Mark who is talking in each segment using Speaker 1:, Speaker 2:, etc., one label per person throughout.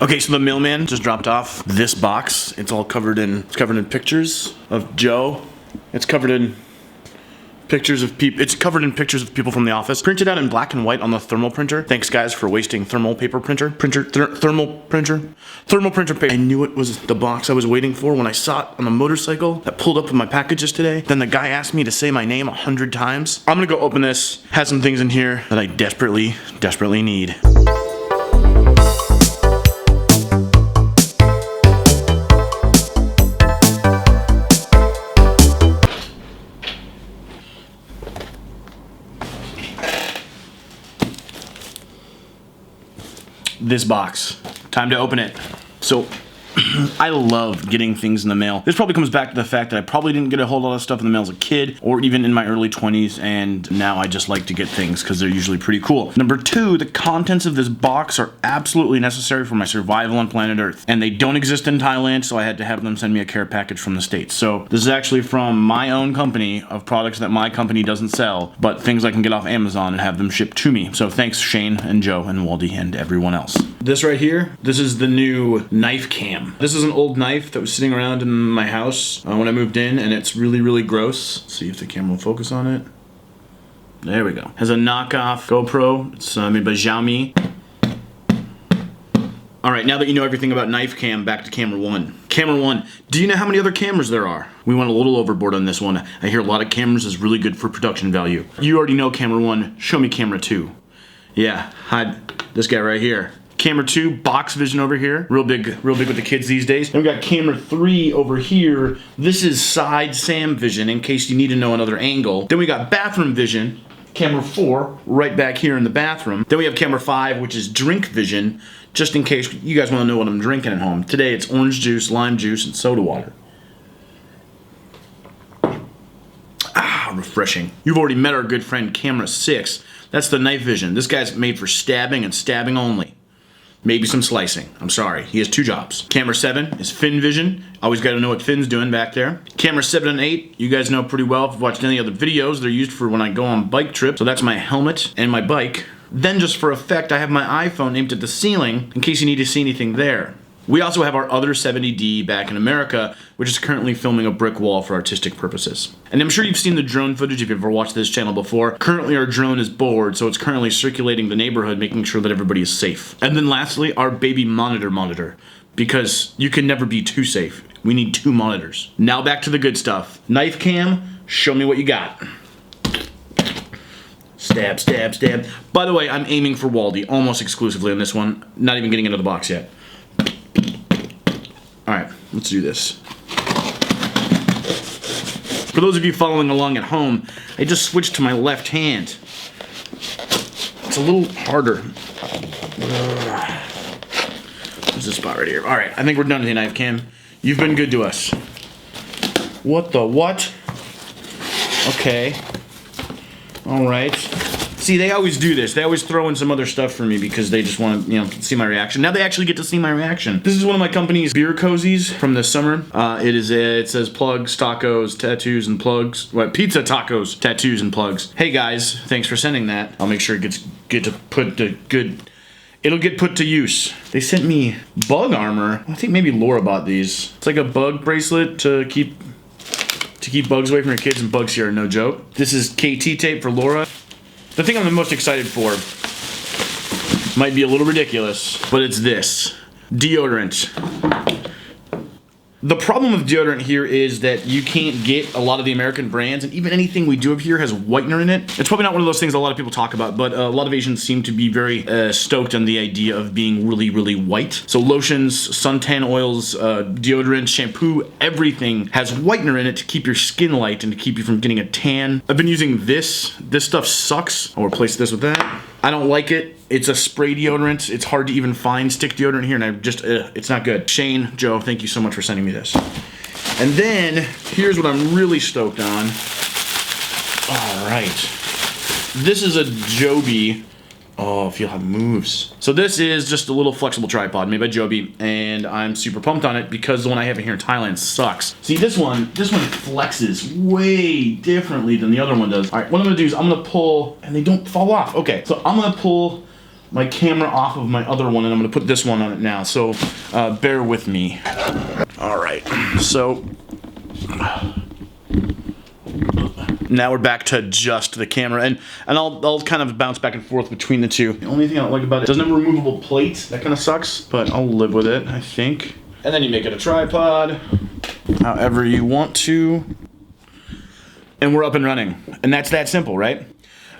Speaker 1: Okay, so the mailman just dropped off this box. It's all covered in pictures of Joe. It's covered in pictures of people. It's covered in pictures of people from the office. Printed out in black and white on the thermal printer. Thanks guys for wasting thermal paper printer. Thermal printer paper. I knew it was the box I was waiting for when I saw it on the motorcycle that pulled up with my packages today. Then the guy asked me to say my name 100 times. I'm gonna go open this. Has some things in here that I desperately need. This box. Time to open it. So, I love getting things in the mail. This probably comes back to the fact that I probably didn't get a whole lot of stuff in the mail as a kid, or even in my early 20s, and now I just like to get things because they're usually pretty cool. Number two, the contents of this box are absolutely necessary for my survival on planet Earth, and they don't exist in Thailand, so I had to have them send me a care package from the States. So, this is actually from my own company of products that my company doesn't sell, but things I can get off Amazon and have them shipped to me. So thanks Shane and Joe and Waldy and everyone else. This right here, this is the new knife cam. This is an old knife that was sitting around in my house when I moved in, and it's really gross. Let's see if the camera will focus on it. There we go. Has a knockoff GoPro. It's made by Xiaomi. Alright, now that you know everything about knife cam, back to camera one. Camera one, do you know how many other cameras there are? We went a little overboard on this one. I hear a lot of cameras is really good for production value. You already know camera one, show me camera two. Yeah, hide this guy right here. Camera 2, box vision over here. Real big with the kids these days. Then we got camera 3 over here. This is side SAM vision in case you need to know another angle. Then we got bathroom vision. Camera 4, right back here in the bathroom. Then we have camera 5, which is drink vision, just in case you guys want to know what I'm drinking at home. Today it's orange juice, lime juice, and soda water. Ah, refreshing. You've already met our good friend camera 6. That's the night vision. This guy's made for stabbing and stabbing only. Maybe some slicing. I'm sorry. He has 2 jobs. Camera 7 is fin vision. Always got to know what Finn's doing back there. Camera 7 and 8, you guys know pretty well if you've watched any other videos. They're used for when I go on bike trips. So that's my helmet and my bike. Then just for effect, I have my iPhone aimed at the ceiling in case you need to see anything there. We also have our other 70D back in America, which is currently filming a brick wall for artistic purposes. And I'm sure you've seen the drone footage if you've ever watched this channel before. Currently our drone is bored, so it's currently circulating the neighborhood, making sure that everybody is safe. And then lastly, our baby monitor. Because you can never be too safe. We need 2 monitors. Now back to the good stuff. Knife cam, show me what you got. Stab, stab, stab. By the way, I'm aiming for Waldy almost exclusively on this one. Not even getting into the box yet. Alright, let's do this. For those of you following along at home, I just switched to my left hand. It's a little harder. There's this spot right here. Alright, I think we're done with the knife cam. You've been good to us. What the what? Okay. Alright. See, they always do this. They always throw in some other stuff for me because they just want to, see my reaction. Now they actually get to see my reaction. This is one of my company's beer cozies from this summer. It says plugs, tacos, tattoos, and plugs. What? Pizza, tacos, tattoos, and plugs. Hey guys, thanks for sending that. I'll make sure it it'll get put to use. They sent me bug armor. I think maybe Laura bought these. It's like a bug bracelet to keep bugs away from your kids, and bugs here are no joke. This is KT tape for Laura. The thing I'm the most excited for might be a little ridiculous, but it's this. Deodorant. The problem with deodorant here is that you can't get a lot of the American brands, and even anything we do have here has whitener in it. It's probably not one of those things a lot of people talk about, but a lot of Asians seem to be very stoked on the idea of being really white. So lotions, suntan oils, deodorant, shampoo, everything has whitener in it to keep your skin light and to keep you from getting a tan. I've been using this. This stuff sucks. I'll replace this with that. I don't like it. It's a spray deodorant. It's hard to even find stick deodorant here, and it's not good. Shane, Joe, thank you so much for sending me this. And then, here's what I'm really stoked on. All right. This is a Joby. Oh, feel how it moves. So this is just a little flexible tripod made by Joby, and I'm super pumped on it because the one I have here in Thailand sucks. See, this one flexes way differently than the other one does. All right, what I'm gonna do is I'm gonna pull, and they don't fall off. Okay, so I'm gonna pull my camera off of my other one and I'm gonna put this one on it now, so bear with me. All right, so now we're back to just the camera, and I'll kind of bounce back and forth between the two. The only thing I don't like about it doesn't have a removable plate. That kind of sucks, but I'll live with it, I think. And then you make it a tripod, however you want to, and we're up and running. And that's that simple, right?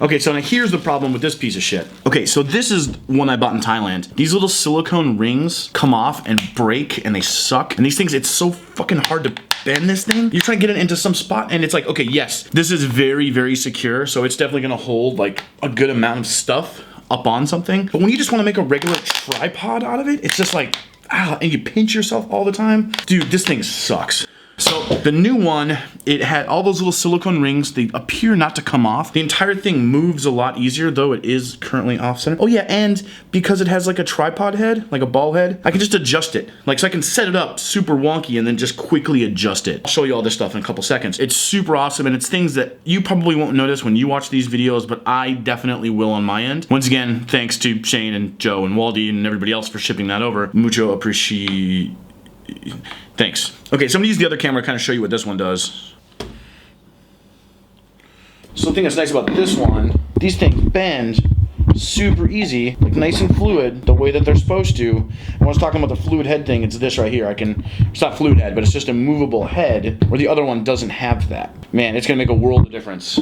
Speaker 1: Okay, so now here's the problem with this piece of shit. Okay, so this is one I bought in Thailand. These little silicone rings come off and break, and they suck. And these things, it's so fucking hard to bend this thing. You're trying to get it into some spot, and it's like, okay, yes, this is very, very secure, so it's definitely gonna hold like a good amount of stuff up on something. But when you just wanna make a regular tripod out of it, it's just like, and you pinch yourself all the time. Dude, this thing sucks. So the new one, it had all those little silicone rings. They appear not to come off. The entire thing moves a lot easier, though it is currently off center. Oh yeah, and because it has like a tripod head, like a ball head, I can just adjust it. Like, so I can set it up super wonky and then just quickly adjust it. I'll show you all this stuff in a couple seconds. It's super awesome, and it's things that you probably won't notice when you watch these videos, but I definitely will on my end. Once again, thanks to Shane and Joe and Waldy and everybody else for shipping that over. Mucho appreciate. Thanks. Okay, so I'm gonna use the other camera to kind of show you what this one does. So the thing that's nice about this one, these things bend super easy, like nice and fluid, the way that they're supposed to. And when I was talking about the fluid head thing, it's this right here. It's not fluid head, but it's just a movable head, where the other one doesn't have that. Man, it's gonna make a world of difference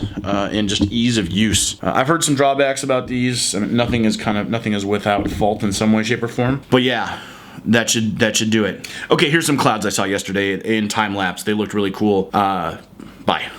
Speaker 1: in just ease of use. I've heard some drawbacks about these. I mean, nothing is without fault in some way, shape, or form. But yeah, that should do it. Okay, here's some clouds I saw yesterday in time lapse. They looked really cool. Bye.